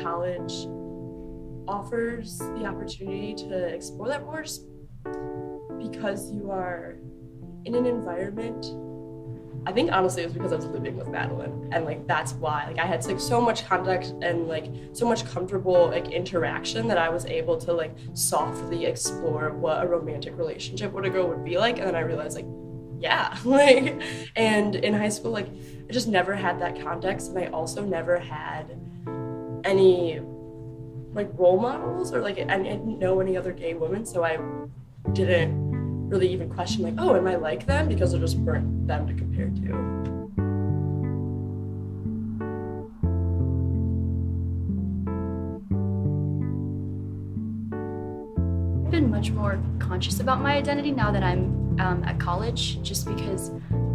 college offers the opportunity to explore that more just because you are in an environment. I think honestly it was because I was living with Madeline, and like that's why like I had like so much context and like so much comfortable like interaction that I was able to like softly explore what a romantic relationship with a girl would be like, and then I realized like yeah, like, and in high school like I just never had that context, and I also never had any like role models, or like I didn't know any other gay women, so I didn't really even question like, oh, am I like them? Because there just weren't them to compare to. I've been much more conscious about my identity now that I'm at college, just because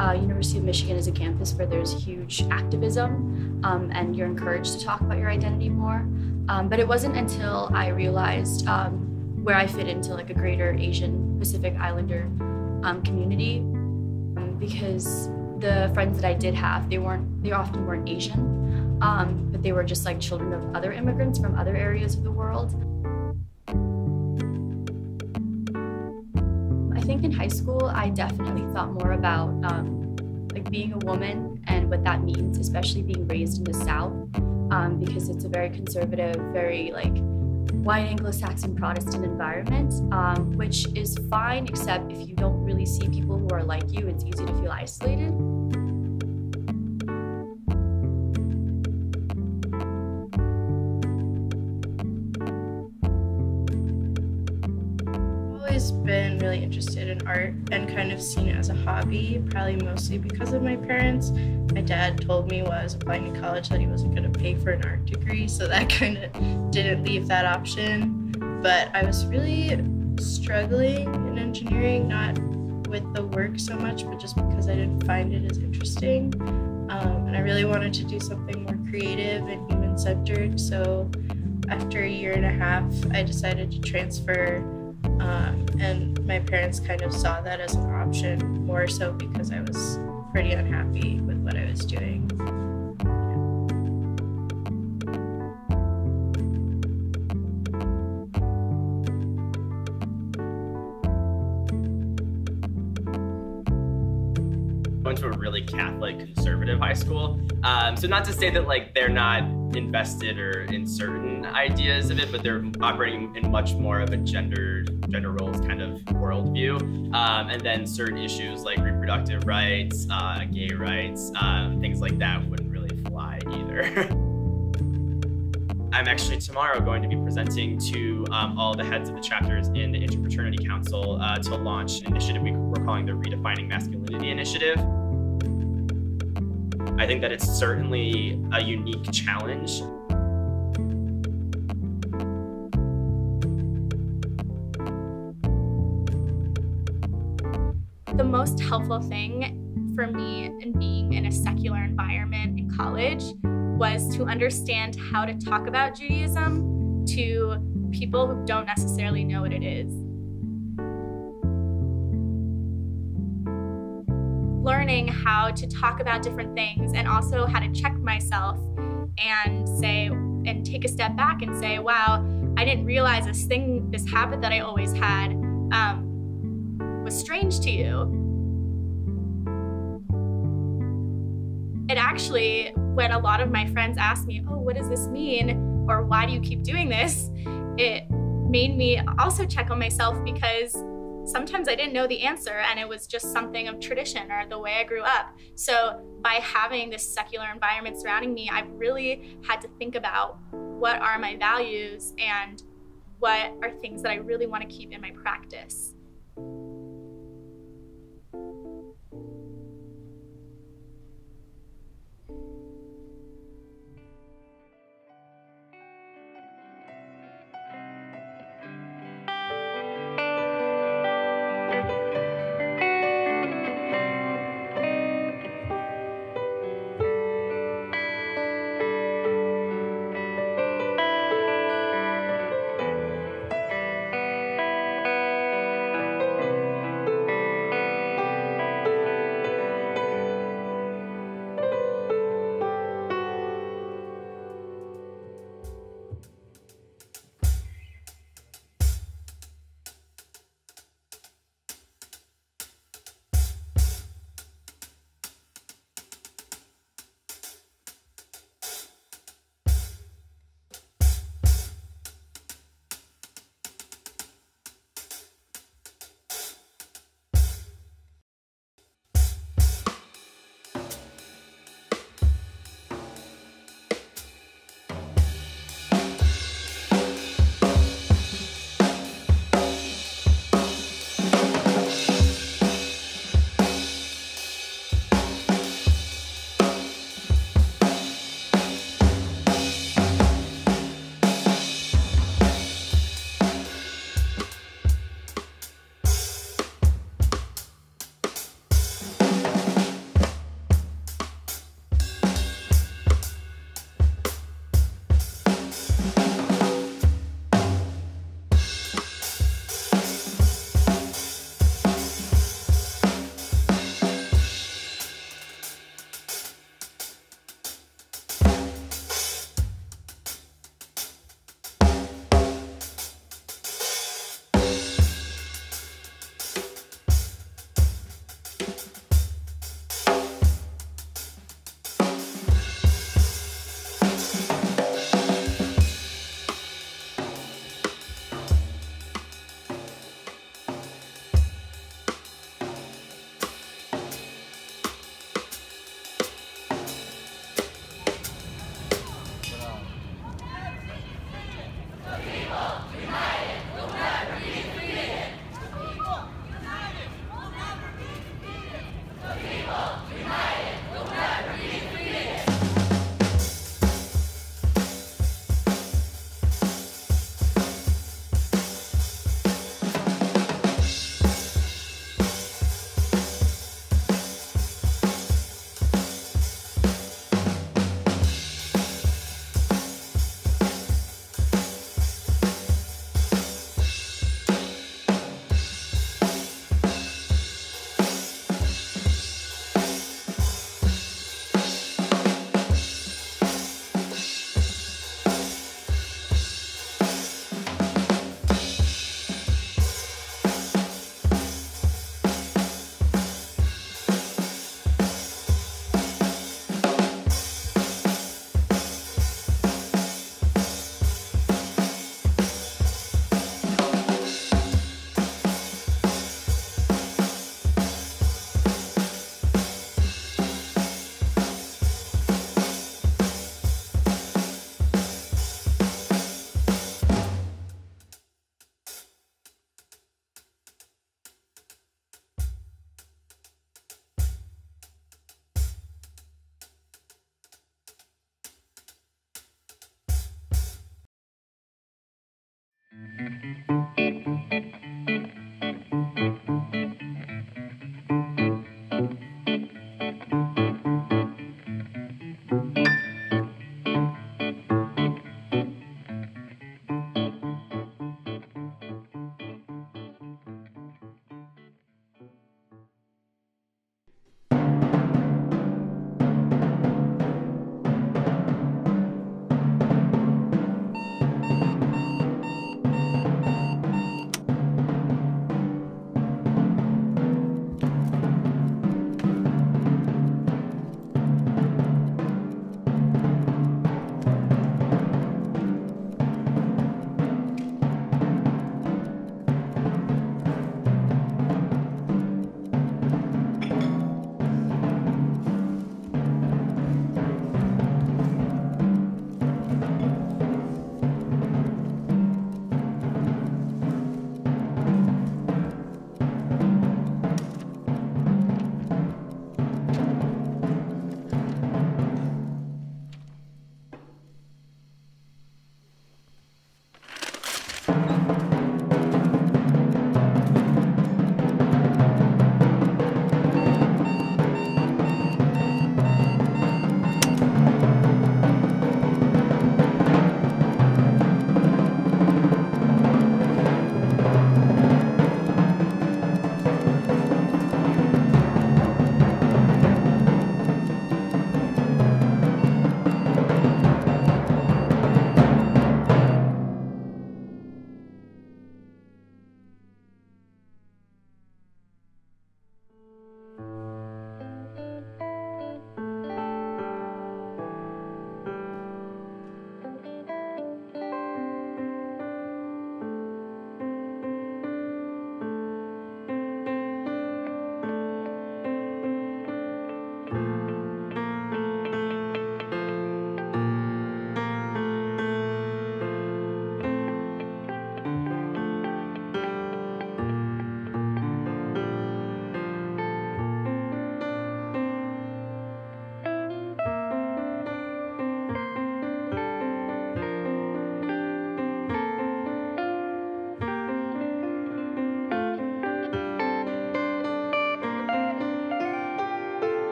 University of Michigan is a campus where there's huge activism and you're encouraged to talk about your identity more. But it wasn't until I realized where I fit into like a greater Asian Pacific Islander community, because the friends that I did have, they often weren't Asian, but they were just like children of other immigrants from other areas of the world. I think in high school, I definitely thought more about like being a woman and what that means, especially being raised in the South, because it's a very conservative, very like white Anglo-Saxon Protestant environment, which is fine, except if you don't really see people who are like you, it's easy to feel isolated. Always been really interested in art and kind of seen it as a hobby, probably mostly because of my parents. My dad told me while I was applying to college that he wasn't going to pay for an art degree, so that kind of didn't leave that option. But I was really struggling in engineering, not with the work so much, but just because I didn't find it as interesting. And I really wanted to do something more creative and human-centered, so after a year and a half, I decided to transfer. And my parents kind of saw that as an option, more so because I was pretty unhappy with what I was doing. Went to a really Catholic, conservative high school. So not to say that like they're not invested or in certain ideas of it, but they're operating in much more of a gender roles kind of worldview. And then certain issues like reproductive rights, gay rights, things like that wouldn't really fly either. I'm actually tomorrow going to be presenting to all the heads of the chapters in the Interfraternity Council to launch an initiative we're calling the Redefining Masculinity Initiative. I think that it's certainly a unique challenge. The most helpful thing for me in being in a secular environment in college was to understand how to talk about Judaism to people who don't necessarily know what it is. Learning how to talk about different things and also how to check myself and take a step back and say, wow, I didn't realize this habit that I always had was strange to you. It actually, when a lot of my friends asked me, oh, what does this mean? Or why do you keep doing this? It made me also check on myself, because sometimes I didn't know the answer and it was just something of tradition or the way I grew up. So by having this secular environment surrounding me, I've really had to think about what are my values and what are things that I really want to keep in my practice.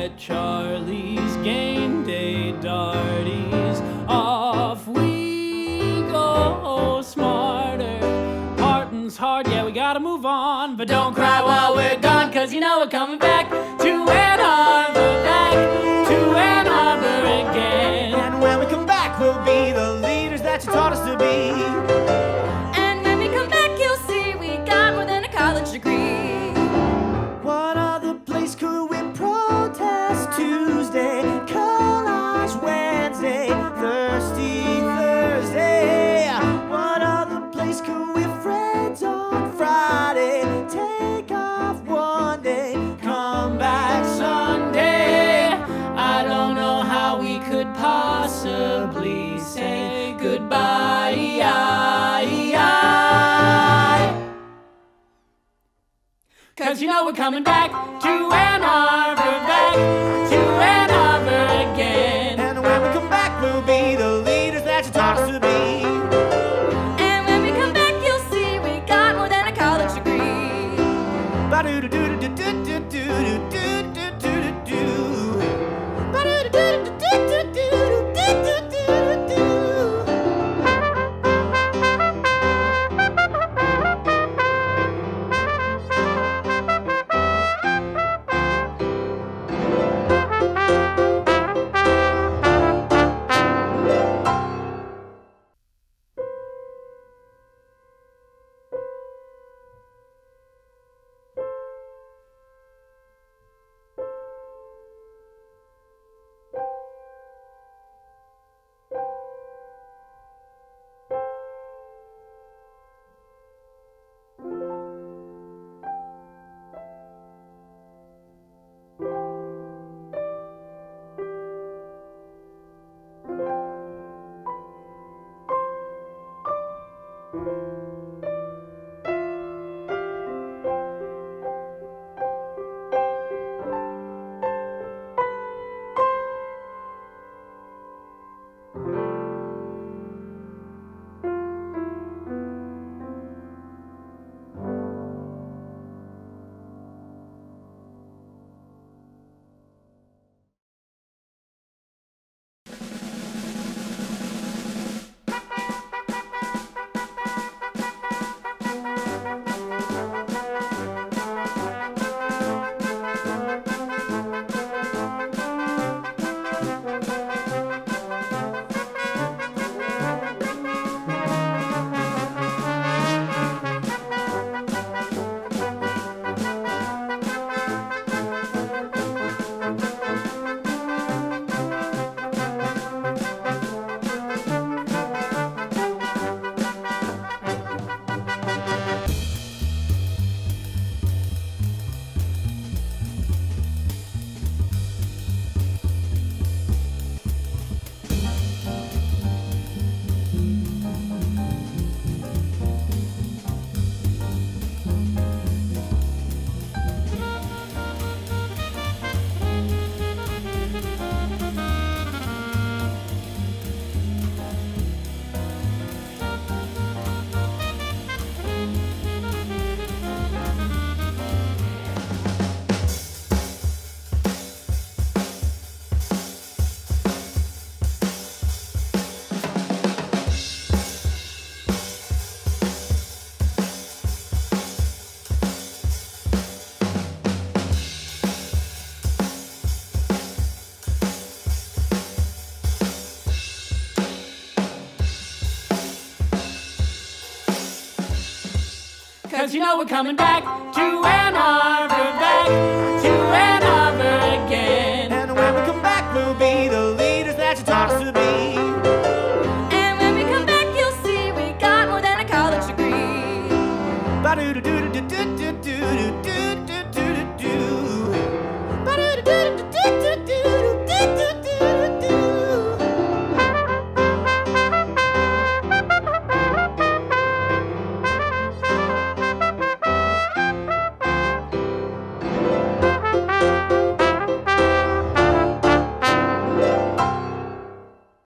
at Charlie's game day darties. Off we go smarter. Parting's hard, yeah, we gotta move on. But don't cry while we're gone, cause you know we're coming back to Ann Arbor, back to Ann Arbor again. And when we come back, we'll be the leaders that you taught us to be. And when we come back, you'll see we got more than a college degree. What other place could we protest? Tuesday, collage Wednesday, thirsty Thursday. What other place could we friends on Friday? Take off one day, come back Sunday. I don't know how we could possibly say goodbye. Cause you know we're coming back to Ann Arbor, back to Ann Arbor again. And when we come back, we'll be the leaders that you taught us to be. And when we come back, you'll see we got more than a college degree. Cause you know we're coming back to Ann Arbor, back to Ann Arbor again. And when we come back, we'll be the leaders that you taught us to be. And when we come back, you'll see we got more than a college degree. Ba-do-do-do-do-do-do-do-do.